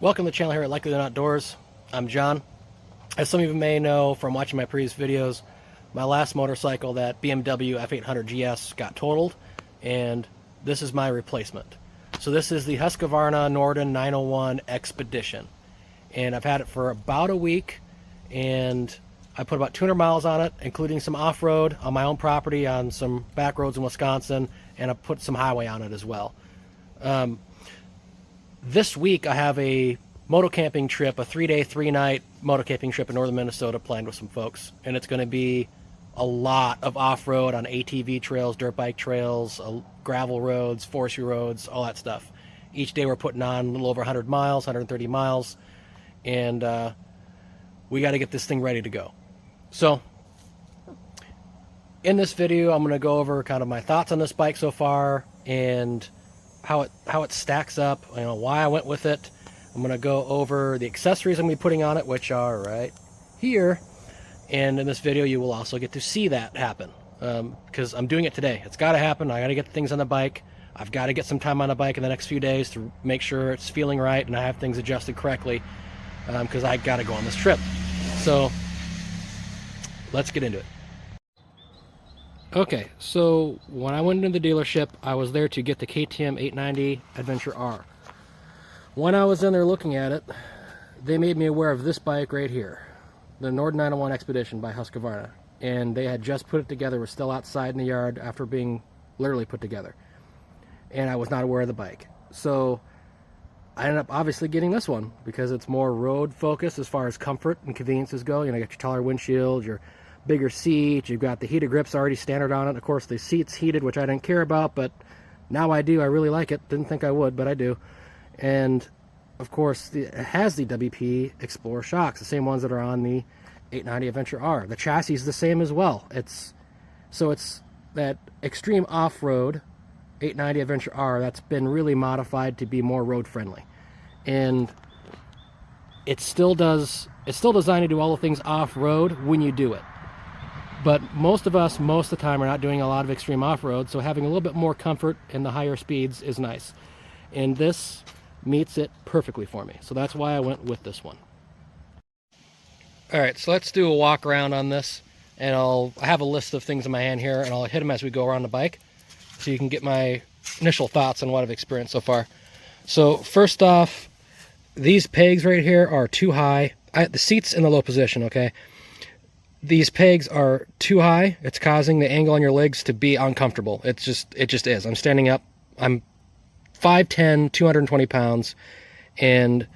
Welcome to the channel here at Likely Than Outdoors. I'm John. As some of you may know from watching my previous videos, my last motorcycle, that BMW F800 GS, got totaled, and this is my replacement. So this is the Husqvarna Norden 901 Expedition, and I've had it for about a week, and I put about 200 miles on it, including some off-road on my own property on some back roads in Wisconsin, and I put some highway on it as well. This week I have a moto camping trip, a 3-day, 3-night moto camping trip in northern Minnesota planned with some folks. And it's going to be a lot of off-road on ATV trails, dirt bike trails, gravel roads, forestry roads, all that stuff. Each day we're putting on a little over 100 miles, 130 miles. And we got to get this thing ready to go. So in this video, I'm going to go over kind of my thoughts on this bike so far and how it stacks up, why I went with it. I'm going to go over the accessories I'm going to be putting on it, which are right here. And in this video, you will also get to see that happen because I'm doing it today. It's got to happen. I got to get things on the bike. I've got to get some time on the bike in the next few days to make sure it's feeling right and I have things adjusted correctly because I got to go on this trip. So let's get into it. Okay, so when I went into the dealership, I was there to get the KTM 890 Adventure R. When I was in there looking at it, they made me aware of this bike right here, the Norden 901 Expedition by Husqvarna. And they had just put it together, was still outside in the yard after being literally put together. And I was not aware of the bike. So I ended up obviously getting this one because it's more road focused as far as comfort and conveniences go. You got your taller windshield, your bigger seat, you've got the heated grips already standard on it. Of course, the seat's heated, which I didn't care about, but now I do. I really like it. Didn't think I would, but I do. And of course, it has the WP Explorer shocks, the same ones that are on the 890 Adventure R. The chassis is the same as well. It's that extreme off-road 890 Adventure R that's been really modified to be more road friendly. And it's still designed to do all the things off-road when you do it. But most of us, most of the time, are not doing a lot of extreme off-road, so having a little bit more comfort in the higher speeds is nice. And this meets it perfectly for me. So that's why I went with this one. Alright, so let's do a walk around on this. And I have a list of things in my hand here, and I'll hit them as we go around the bike, so you can get my initial thoughts on what I've experienced so far. So first off, these pegs right here are too high. The seat's in the low position, okay? These pegs are too high. It's causing the angle on your legs to be uncomfortable. It just is. I'm standing up. I'm 5'10", 220 pounds, and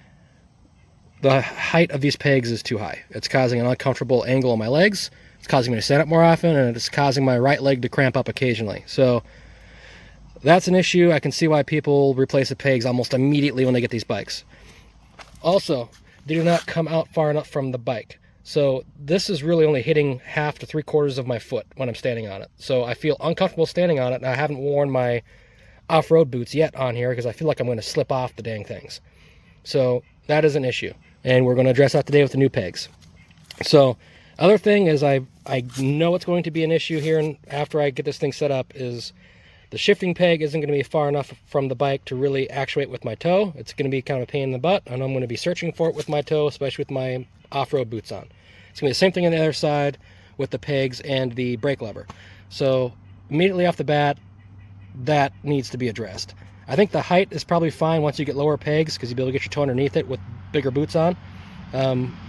the height of these pegs is too high. It's causing an uncomfortable angle on my legs. It's causing me to stand up more often, and it's causing my right leg to cramp up occasionally. So that's an issue. I can see why people replace the pegs almost immediately when they get these bikes. Also, they do not come out far enough from the bike. So this is really only hitting half to 3/4 of my foot when I'm standing on it. So I feel uncomfortable standing on it, and I haven't worn my off-road boots yet on here because I feel like I'm going to slip off the dang things. So that is an issue, and we're going to address that today with the new pegs. So other thing is I know it's going to be an issue here, and after I get this thing set up, is the shifting peg isn't going to be far enough from the bike to really actuate with my toe. It's going to be kind of a pain in the butt, and I'm going to be searching for it with my toe, especially with my off-road boots on. It's going to be the same thing on the other side with the pegs and the brake lever. So immediately off the bat, that needs to be addressed. I think the height is probably fine once you get lower pegs because you'll be able to get your toe underneath it with bigger boots on.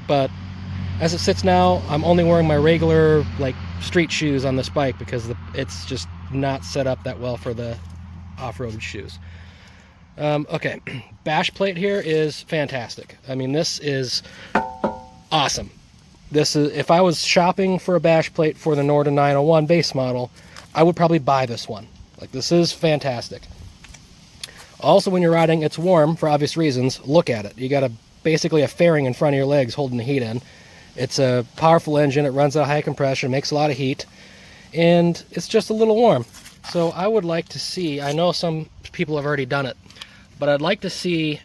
But as it sits now, I'm only wearing my regular street shoes on this bike because it's just not set up that well for the off-road shoes. Okay, bash plate here is fantastic. I mean, this is awesome. This is, if I was shopping for a bash plate for the Norden 901 base model, I would probably buy this one. This is fantastic. Also, when you're riding, it's warm for obvious reasons. Look at it. You got basically a fairing in front of your legs holding the heat in. It's a powerful engine. It runs at high compression, makes a lot of heat, and it's just a little warm. So I would like to see, I know some people have already done it, but I'd like to see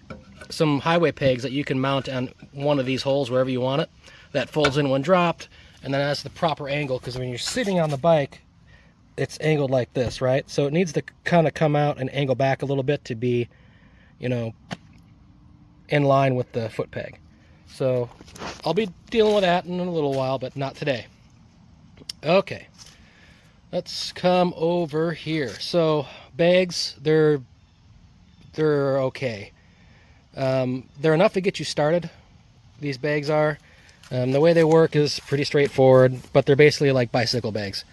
some highway pegs that you can mount on one of these holes wherever you want it, that folds in when dropped, and then has the proper angle, because when you're sitting on the bike, it's angled like this, right? So it needs to kind of come out and angle back a little bit to be, in line with the foot peg. So I'll be dealing with that in a little while, but not today. Okay, let's come over here. So bags, they're okay. They're enough to get you started. These bags are. The way they work is pretty straightforward, but they're basically like bicycle bags.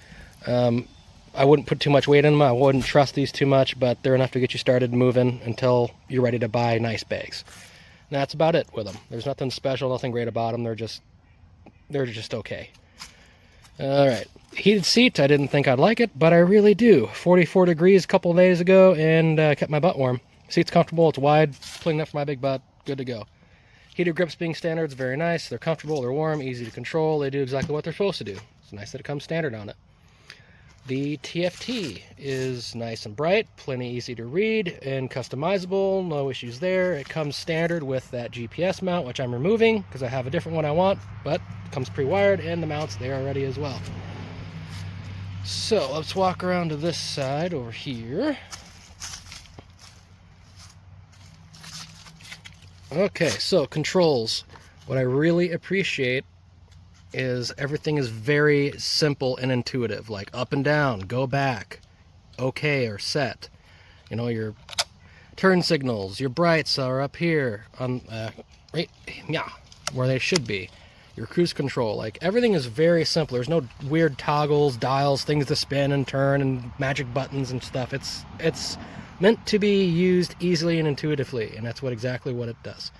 I wouldn't put too much weight in them. I wouldn't trust these too much, but they're enough to get you started moving until you're ready to buy nice bags. And that's about it with them. There's nothing special, nothing great about them. They're just okay. All right, heated seat. I didn't think I'd like it, but I really do. 44 degrees a couple of days ago, and kept my butt warm. Seat's comfortable. It's wide, plenty enough for my big butt. Good to go. Heated grips being standard is very nice. They're comfortable. They're warm, easy to control. They do exactly what they're supposed to do. It's nice that it comes standard on it. The TFT is nice and bright, plenty easy to read and customizable. No issues there. It comes standard with that GPS mount, which I'm removing because I have a different one I want, but it comes pre-wired and the mount's there already as well. So let's walk around to this side over here. Okay, so controls. What I really appreciate is everything is very simple and intuitive, like up and down, go back, okay, or set. You know, your turn signals, your brights are up here on right, yeah, where they should be. Your cruise control, like everything is very simple. There's no weird toggles, dials, things to spin and turn, and magic buttons and stuff. It's meant to be used easily and intuitively, and that's exactly what it does.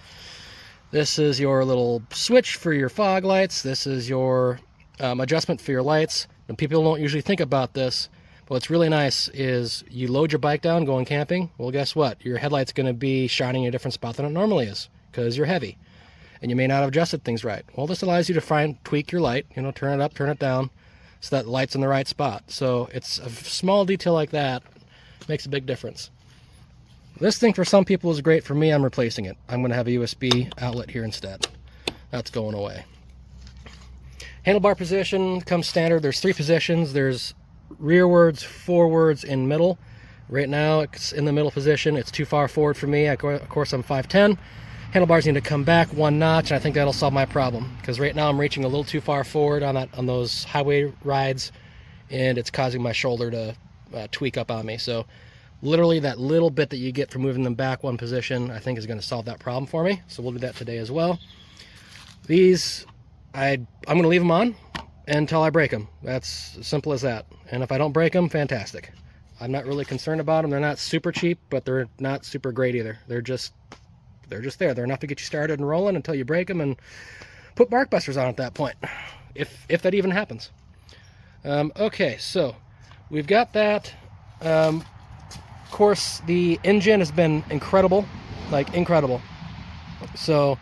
This is your little switch for your fog lights. This is your adjustment for your lights. And people don't usually think about this, but what's really nice is you load your bike down going camping. Well, guess what? Your headlight's going to be shining in a different spot than it normally is because you're heavy and you may not have adjusted things right. Well, this allows you to tweak your light, you know, turn it up, turn it down so that the light's in the right spot. So it's a small detail like that makes a big difference. This thing for some people is great. For me, I'm replacing it. I'm going to have a USB outlet here instead. That's going away. Handlebar position comes standard. There's 3 positions. There's rearwards, forwards, and middle. Right now, it's in the middle position. It's too far forward for me. Of course, I'm 5'10". Handlebars need to come back 1 notch, and I think that'll solve my problem. Because right now, I'm reaching a little too far forward on those highway rides, and it's causing my shoulder to tweak up on me. So literally that little bit that you get from moving them back 1 position, I think is going to solve that problem for me. So we'll do that today as well. These, I'm going to leave them on until I break them. That's as simple as that. And if I don't break them, fantastic. I'm not really concerned about them. They're not super cheap, but they're not super great either. They're just there. They're enough to get you started and rolling until you break them and put bark busters on at that point, if that even happens. Okay, so we've got that. Of course, the engine has been incredible, like incredible. So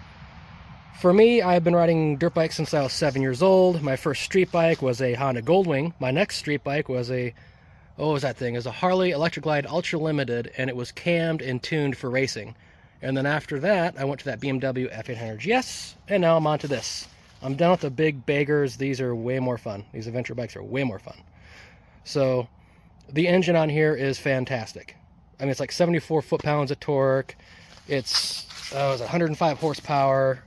for me, I've been riding dirt bikes since I was 7 years old. My first street bike was a Honda Goldwing. My next street bike was what was that thing? It was a Harley Electric Glide Ultra Limited, and it was cammed and tuned for racing. And then after that, I went to that BMW F800 GS, and now I'm on to this. I'm done with the big baggers. These are way more fun. These adventure bikes are way more fun. So the engine on here is fantastic. I mean, it's like 74 foot-pounds of torque. It's 105 horsepower.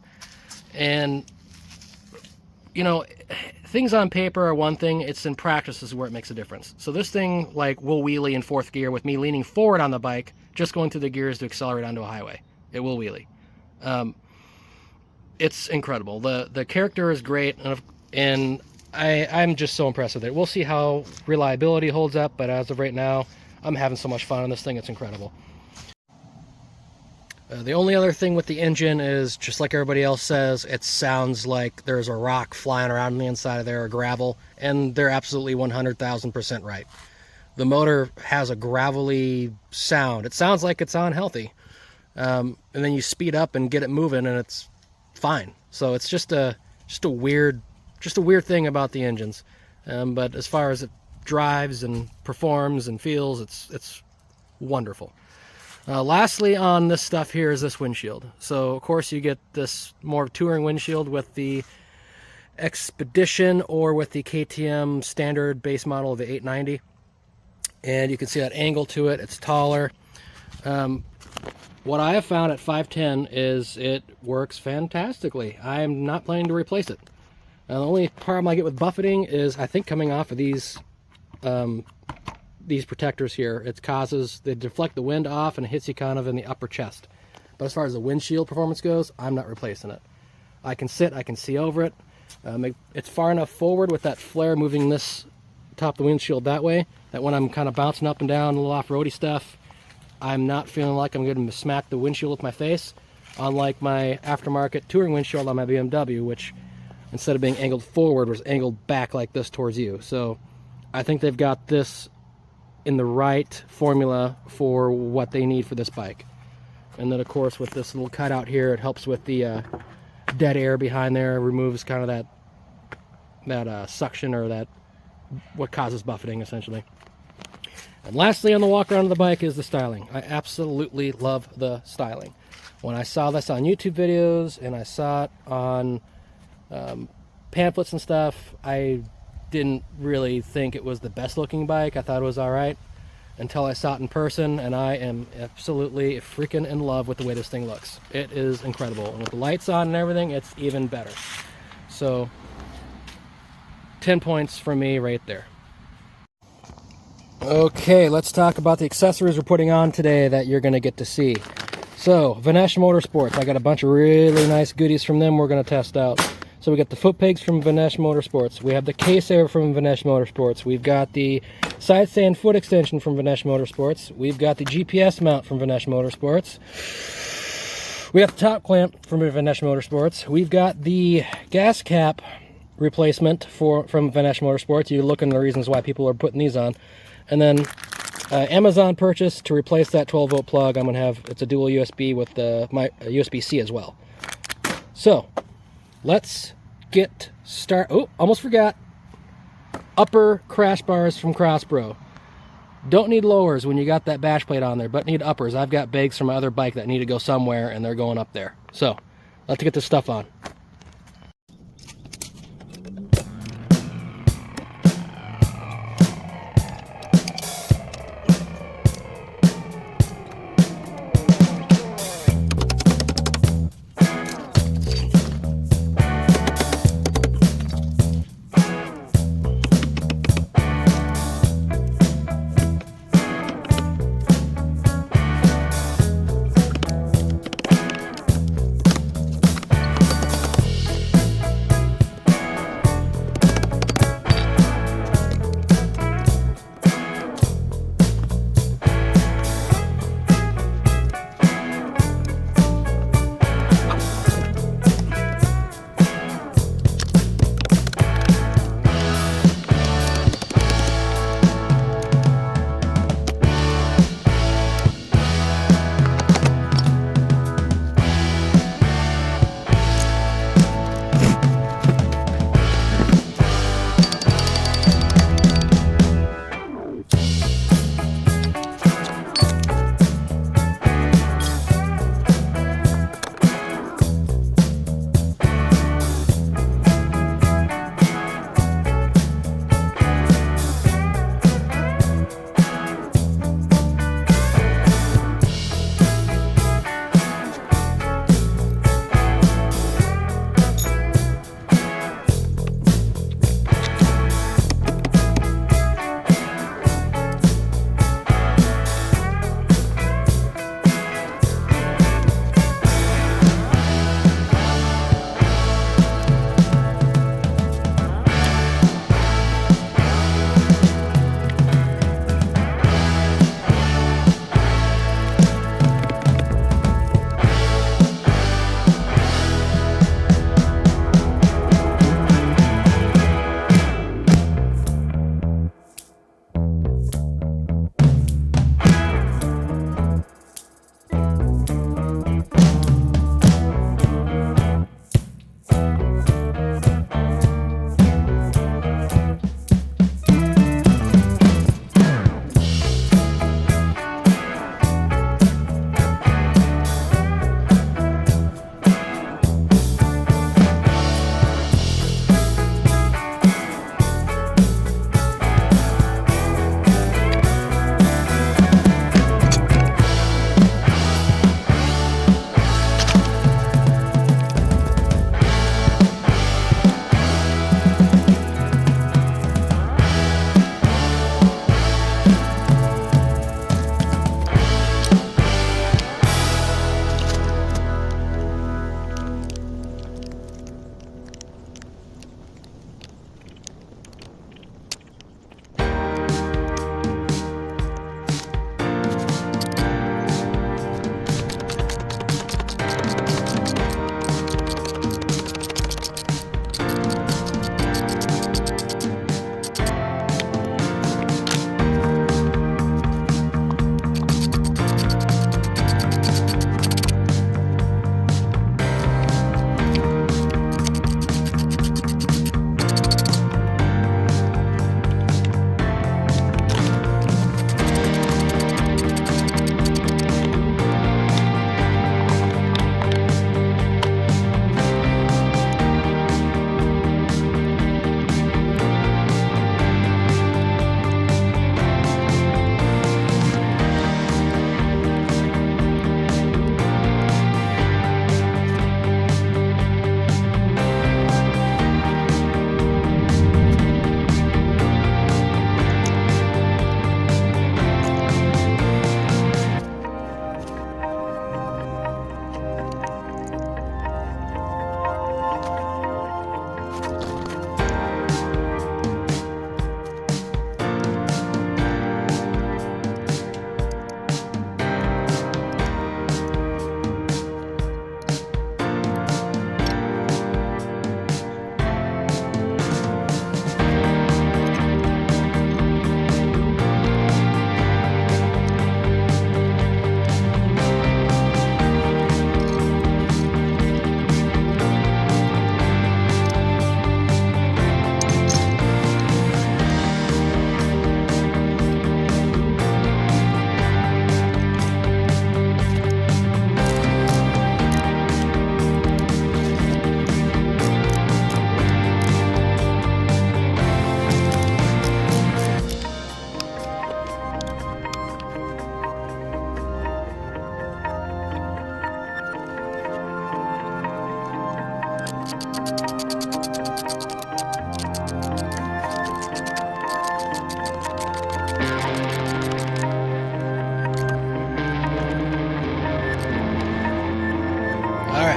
And, you know, things on paper are one thing. It's in practice is where it makes a difference. So this thing, like, will wheelie in 4th gear with me leaning forward on the bike, just going through the gears to accelerate onto a highway. It will wheelie. It's incredible. The character is great, and I'm just so impressed with it. We'll see how reliability holds up, but as of right now, I'm having so much fun on this thing. It's incredible. The only other thing with the engine is, just like everybody else says, it sounds like there's a rock flying around on the inside of there, or gravel, and they're absolutely 100,000% right. The motor has a gravelly sound. It sounds like it's unhealthy. And then you speed up and get it moving, and it's fine. So it's just a weird thing about the engines. But as far as it drives and performs and feels, it's wonderful. Lastly on this stuff here is this windshield. So of course you get this more touring windshield with the Expedition or with the KTM standard base model of the 890. And you can see that angle to it. It's taller. What what I have found at 510 is it works fantastically. I am not planning to replace it. The only problem I get with buffeting is, I think, coming off of these protectors here. They deflect the wind off and it hits you kind of in the upper chest. But as far as the windshield performance goes, I'm not replacing it. I can sit, I can see over it. It's far enough forward with that flare moving this top of the windshield that way, that when I'm kind of bouncing up and down, a little off-roady stuff, I'm not feeling like I'm going to smack the windshield with my face, unlike my aftermarket touring windshield on my BMW, which instead of being angled forward was angled back like this towards you. So I think they've got this in the right formula for what they need for this bike. And then of course with this little cutout here, it helps with the dead air behind there, removes kind of that suction, or that what causes buffeting essentially. And lastly on the walk around of the bike is the styling. I absolutely love the styling. When I saw this on YouTube videos and I saw it on pamphlets and stuff, I didn't really think it was the best looking bike. I thought it was alright until I saw it in person, and I am absolutely freaking in love with the way this thing looks. It is incredible, and with the lights on and everything, it's even better. So 10 points from me right there. Okay, let's talk about the accessories we're putting on today that you're going to get to see. So, Vanasche Motorsports, I got a bunch of really nice goodies from them we're going to test out. So we got the foot pegs from Vanasche Motorsports. We have the case air from Vanasche Motorsports. We've got the side stand foot extension from Vanasche Motorsports. We've got the GPS mount from Vanasche Motorsports. We got the top clamp from Vanasche Motorsports. We've got the gas cap replacement from Vanasche Motorsports. You look into the reasons why people are putting these on. And then Amazon purchase to replace that 12-volt plug. I'm going to have, it's a dual USB with my USB-C as well. So let's get started. Oh, almost forgot. Upper crash bars from Crosspro. Don't need lowers when you got that bash plate on there, but need uppers. I've got bags from my other bike that need to go somewhere, and they're going up there. So let's get this stuff on.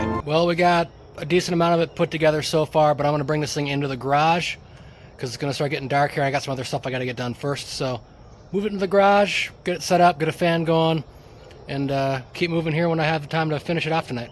right, well, we got a decent amount of it put together so far, but I'm going to bring this thing into the garage because it's going to start getting dark here. I got some other stuff I got to get done first, so move it into the garage, get it set up, get a fan going, and keep moving here when I have time to finish it off tonight.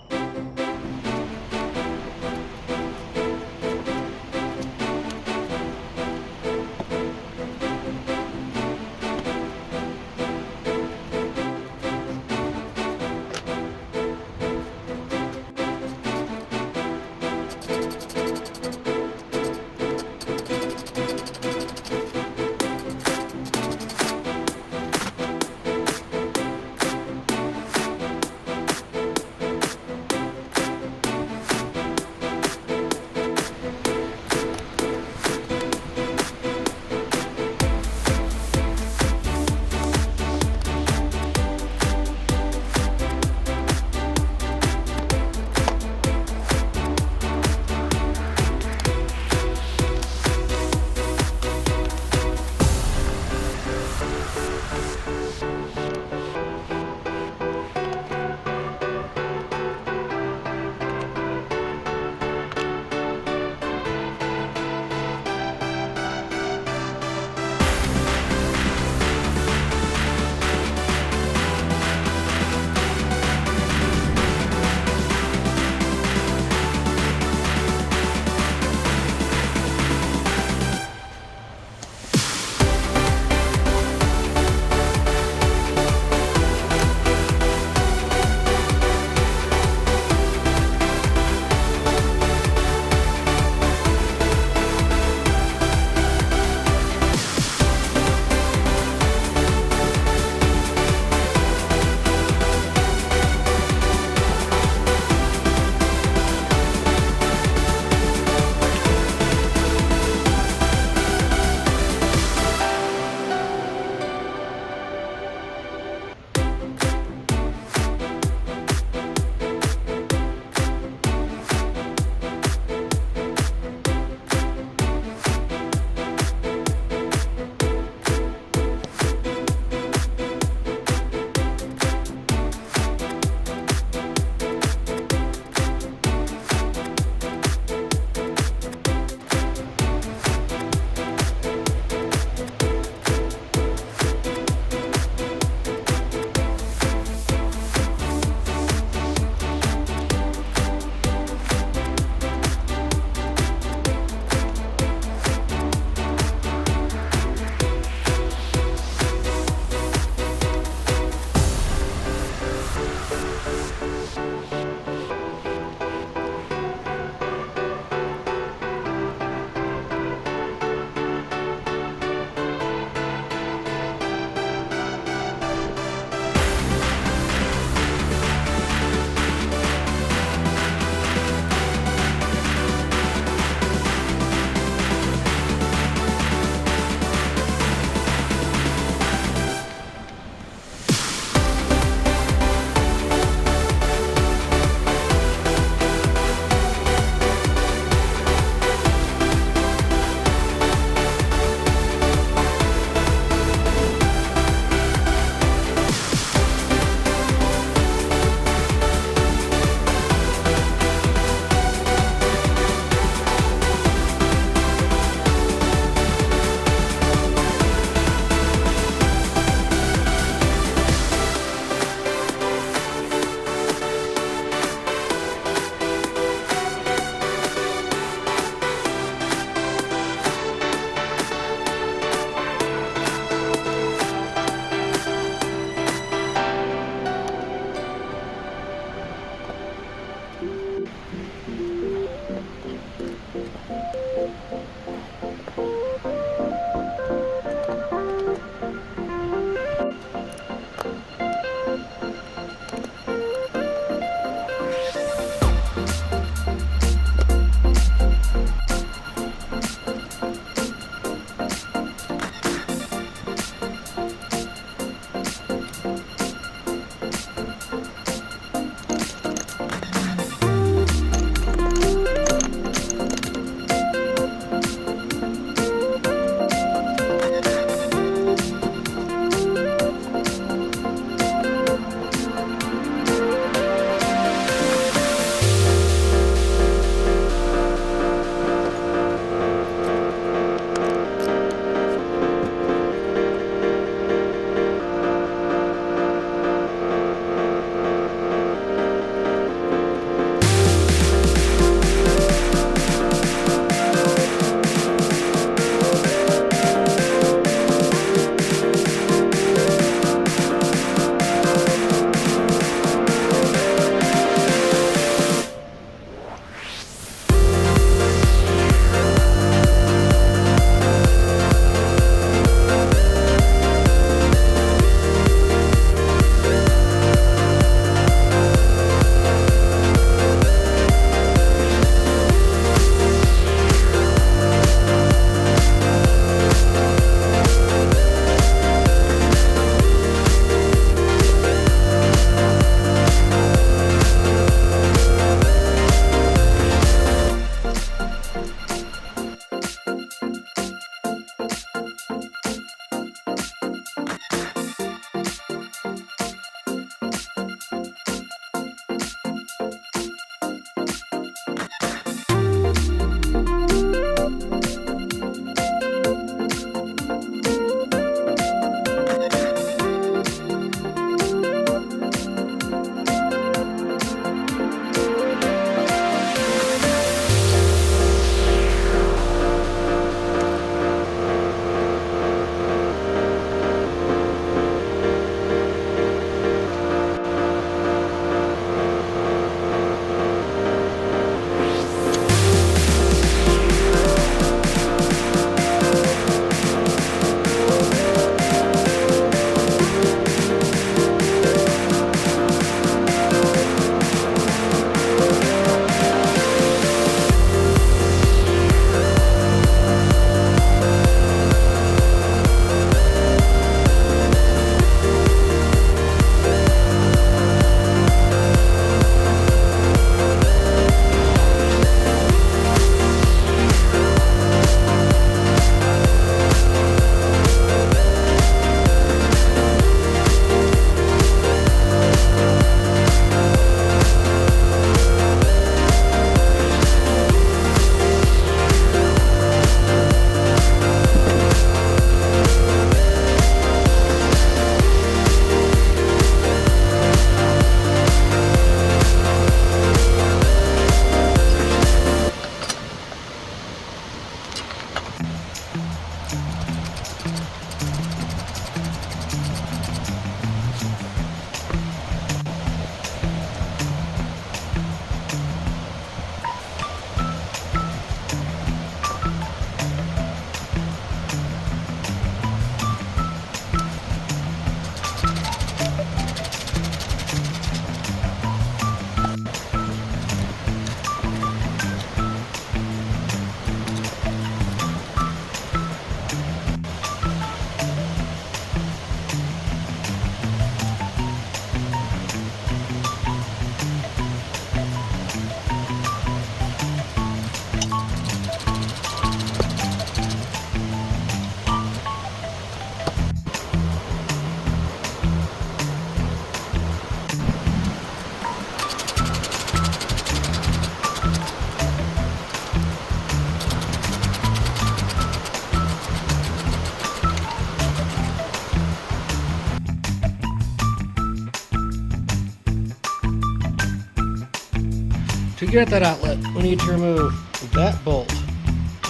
To get that outlet, we need to remove that bolt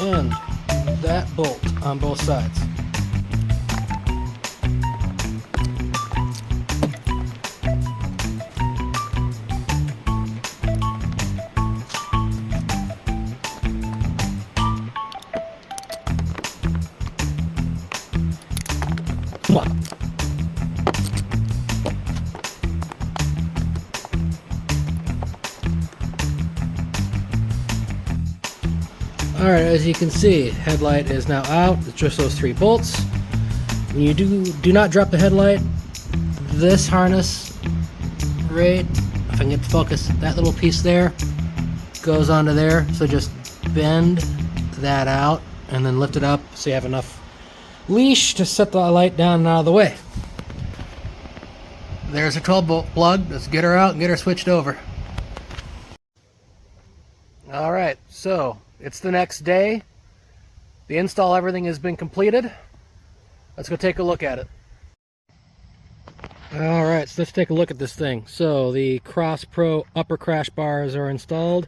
and that bolt on both sides. Come on. Alright, as you can see, headlight is now out. It's just those 3 bolts. When you do not drop the headlight, this harness, right, if I can get the focus, that little piece there goes onto there. So just bend that out and then lift it up so you have enough leash to set the light down and out of the way. There's a 12 volt plug. Let's get her out and get her switched over. Alright, so it's the next day. The install, everything has been completed. Let's go take a look at it. Alright, so let's take a look at this thing. So the Crosspro upper crash bars are installed.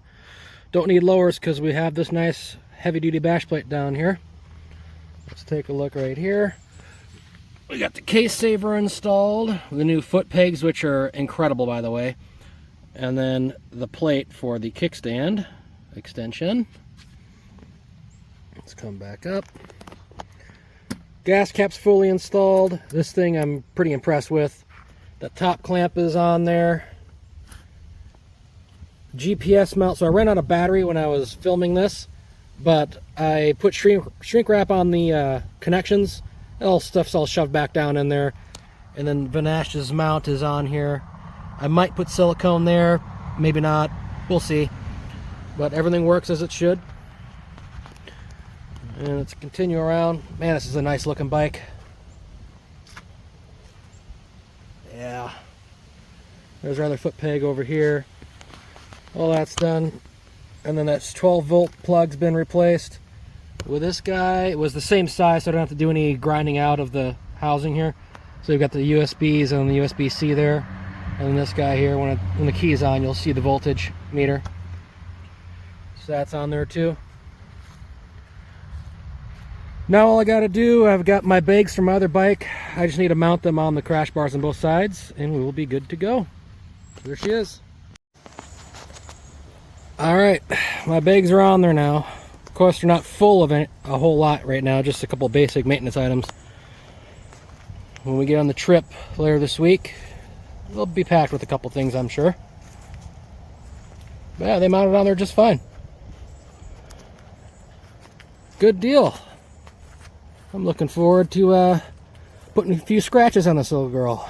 Don't need lowers because we have this nice heavy duty bash plate down here. Let's take a look right here. We got the case saver installed, the new foot pegs, which are incredible by the way, and then the plate for the kickstand extension. Let's come back up. Gas cap's fully installed. This thing I'm pretty impressed with. The top clamp is on there. GPS mount. So I ran out of battery when I was filming this, but I put shrink wrap on the connections. All stuff's all shoved back down in there. And then Vanasche's mount is on here. I might put silicone there, maybe not. We'll see. But everything works as it should. And let's continue around. Man, this is a nice looking bike. Yeah. There's our other foot peg over here. All that's done. And then that's 12 volt plug's been replaced. With this guy, it was the same size, so I don't have to do any grinding out of the housing here. So you've got the USBs and the USB-C there. And then this guy here, when the key's on, you'll see the voltage meter. So that's on there too. Now all I got to do, I've got my bags from my other bike. I just need to mount them on the crash bars on both sides, and we will be good to go. There she is. Alright, my bags are on there now. Of course, they're not full of a whole lot right now, just a couple basic maintenance items. When we get on the trip later this week, they'll be packed with a couple things, I'm sure. But yeah, they mounted on there just fine. Good deal. I'm looking forward to putting a few scratches on this little girl.